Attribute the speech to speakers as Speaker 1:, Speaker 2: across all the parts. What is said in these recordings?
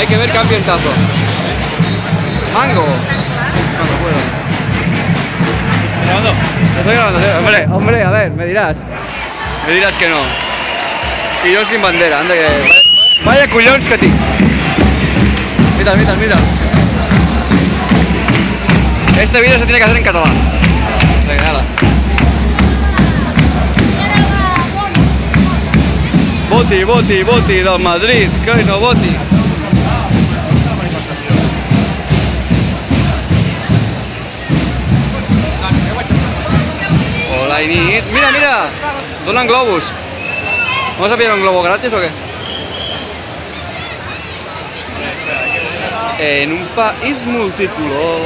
Speaker 1: Hay que ver qué ambientazo. Mango. Cuando puedo.
Speaker 2: ¿Grabando?
Speaker 1: Estoy grabando, hombre, a ver, me dirás. Me dirás que no. Y yo sin bandera, anda que... Vaya collons que tinc. Miras. Este vídeo se tiene que hacer en catalán. Venga, nada. Voti del Madrid, que no voti. Hola, Init. Mira, donan globus. ¿Vamos a pillar un globo gratis o qué? En un país multicolor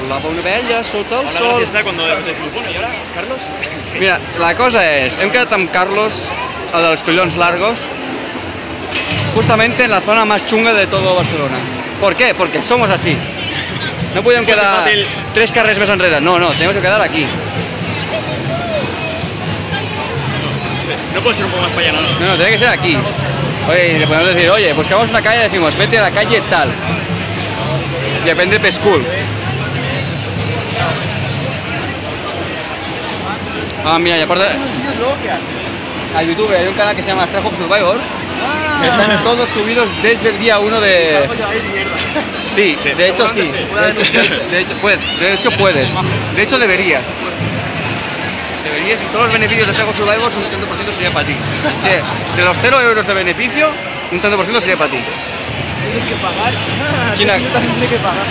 Speaker 1: volava una vella sota el sol.
Speaker 2: Está cuando te propone. ¿Y ahora, Carlos?
Speaker 1: Mira, la cosa és, hem quedat amb Carlos, el de los collons largos, justamente en la zona más chunga de todo Barcelona. ¿Por qué? Porque somos así. No podem quedar 3 carrers més enrere. No, tenemos que quedar aquí.
Speaker 2: No puede ser un poco más para allá, ¿no?
Speaker 1: No, tiene que ser aquí. Oye, le podemos decir, oye, buscamos una calle y decimos, vete a la calle tal. Y depende de school. Ah, mira, y aparte... A YouTube hay un canal que se llama Strajo Survivors. Que están todos subidos desde el día 1 de... Sí, de hecho sí. De hecho puedes. De hecho deberías. Deberías, y todos los beneficios de Strajo Survivors, un 30% sería para ti. O sea, de los 0 euros de beneficio, un 30% sería para ti.
Speaker 3: Tienes que pagar.
Speaker 1: ¿Quién ha...
Speaker 3: también tiene que pagar.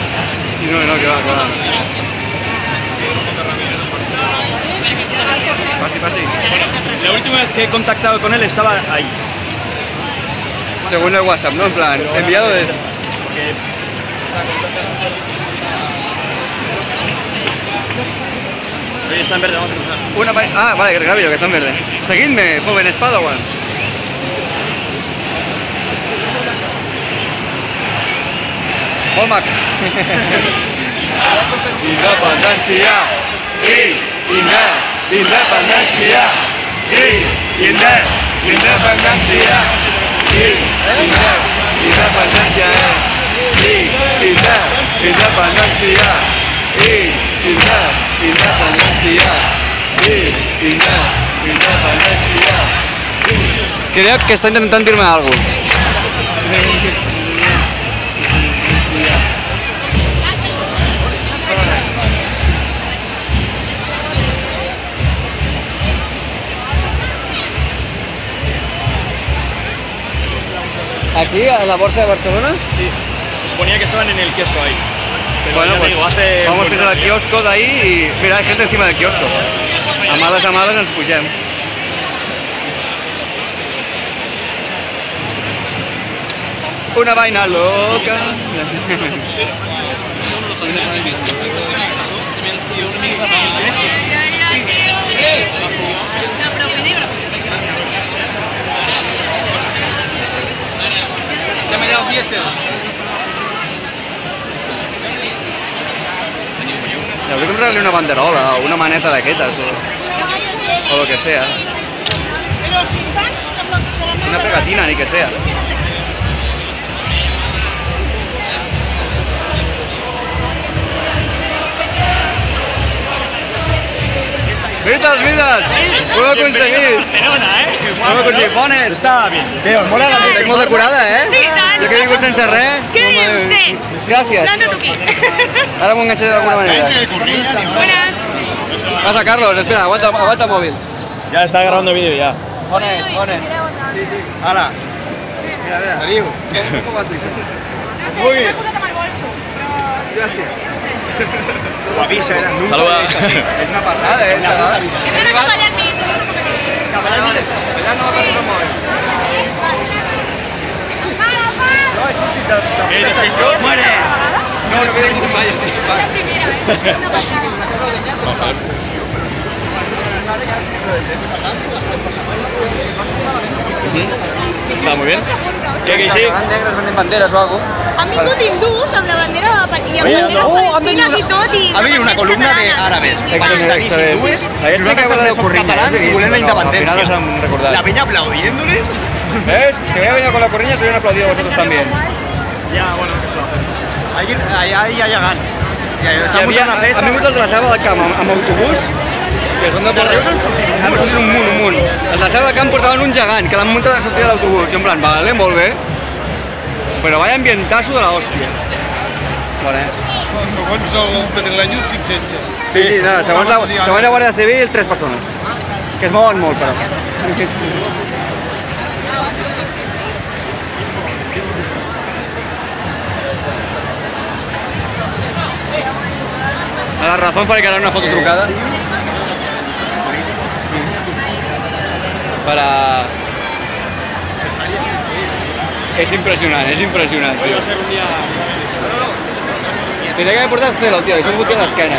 Speaker 1: Sí, no, que va. Pasi.
Speaker 2: La última vez que he contactado con él estaba ahí.
Speaker 1: Según el WhatsApp, ¿no? En plan, enviado desde...
Speaker 2: Hoy está en verde, vamos a cruzar.
Speaker 1: Ah, vale, rápido, que está en verde. Seguidme, jóvenes Padawans. Olmac. Independència. Independència. Independència. Independència. Independència. Independència. Creo que está intentando dirme algo. ¿Aquí, en la Bolsa de Barcelona?
Speaker 2: Sí, se suponía que estaban en el kiosco ahí. Pero
Speaker 1: Bueno,
Speaker 2: ya
Speaker 1: pues
Speaker 2: te digo, hace
Speaker 1: vamos
Speaker 2: un
Speaker 1: fins al
Speaker 2: rato.
Speaker 1: quiosco d'ahí i mira, hay gente encima del quiosco. Amades ens pugem. Una vaina loca. Hauria que comprar-li una banderola o una maneta d'aquestes o lo que sea. Una pegatina, ni que sea. ¡Mitas! Ho hem aconseguit!
Speaker 2: Barcelona,
Speaker 1: Ho hem aconseguit. Bones!
Speaker 2: Estaba bien. Tío, mola la
Speaker 1: Estic molt decorada, eh?
Speaker 4: Sí, tant.
Speaker 1: Jo que he vingut sense res.
Speaker 4: ¿Qué dice usted?
Speaker 1: Gràcies.
Speaker 4: Planta tu aquí.
Speaker 1: Ara m'ho enganxaré d'alguna manera.
Speaker 4: Buenas.
Speaker 1: Pasa, Carlos, espera, aguanta móvil.
Speaker 2: Ya está grabando vídeo ya.
Speaker 1: Bones. Sí. Hala. Mira. Teniu. Com va tu?
Speaker 4: No sé,
Speaker 1: Muy
Speaker 4: me
Speaker 1: bien.
Speaker 4: he posat amb el bolso, però...
Speaker 1: Gràcies.
Speaker 2: Guapísimo.
Speaker 1: Nunca
Speaker 2: Saluda.
Speaker 1: lo he visto así. Es una pasada, chaval.
Speaker 4: Hem d'anar cap allà enmig,
Speaker 1: Allà no va per el mòbil.
Speaker 2: ¿Qué dices tú?
Speaker 1: Muere. No quiero ir mai.
Speaker 4: la primera vez. Una passada.
Speaker 2: Está muy bien. ¿Qué sí?
Speaker 1: Negres venden banderes o algo.
Speaker 4: Han vingut hindús amb la bandera i amb banderes palestines i tot i...
Speaker 3: Ha venido una columna de árabes, pakistaníes, hindúes,
Speaker 1: Ahí
Speaker 3: y una
Speaker 1: que
Speaker 3: columna de catalans y volem la independencia.
Speaker 1: Al final nos han recordado.
Speaker 3: La peña aplaudiéndoles.
Speaker 1: ¿Ves? Si hubiera venido con la corriña, se hubieran aplaudido vosotros también.
Speaker 2: Ja, bueno, que se va a hacer.
Speaker 3: Allà hi ha gegants.
Speaker 1: Hi havia amics de la Selva del Camp amb autobús, que són de Reus, han sortit un munt. Els de la Selva del Camp portaven un gegant, que l'han muntat a sortir de l'autobús. I en plan, vale, molt bé. Però vaya ambientazo de la hòstia. Vale.
Speaker 5: Segons els madrilenys, 500.
Speaker 1: Sí, no, segons la Guàrdia Civil, 3 persones. Que es mouen molt, però. A la Razón fabricará una foto trucada para... Es impresionante, es impresionante.
Speaker 2: Hoy va a ser un día...
Speaker 1: Tendría que haber portat celo, tío, y se me fotió en la esquena.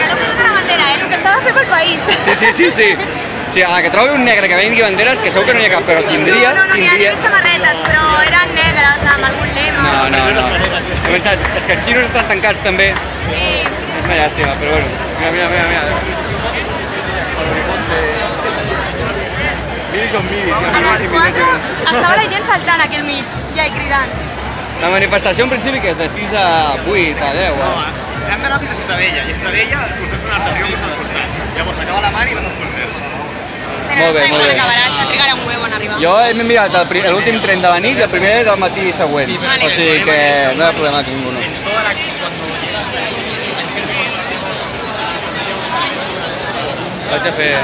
Speaker 4: Lo que diu la bandera, lo que s'ha de fer pel país.
Speaker 1: Sí. Sí, a la que trobi un negre que vengui banderes, que segur que no hi ha cap, però tindria...
Speaker 4: No, n'hi havia samarretes, però eren negres, amb algun lema.
Speaker 1: No. He pensat, és que els xinos estan tancats també.
Speaker 4: Sí.
Speaker 1: És una llàstima, però bueno. Mira. Miris on miris.
Speaker 4: A les 4 estava la gent saltant aquí al mig, ja i cridant.
Speaker 1: La manifestació en principi que és de 6 a 8, a 10.
Speaker 3: Hem d'anar fins a Ciutadella, i a Ciutadella els concerts són artesans al costat. Llavors acaba la mar i vas als concerts.
Speaker 4: Però no sabem quan acabarà, això trigarà un huevo en arribar.
Speaker 1: Jo he mirat l'últim tren de la nit i el primer del matí següent. O sigui que no hi ha problema aquí ningú. Vaig a fer...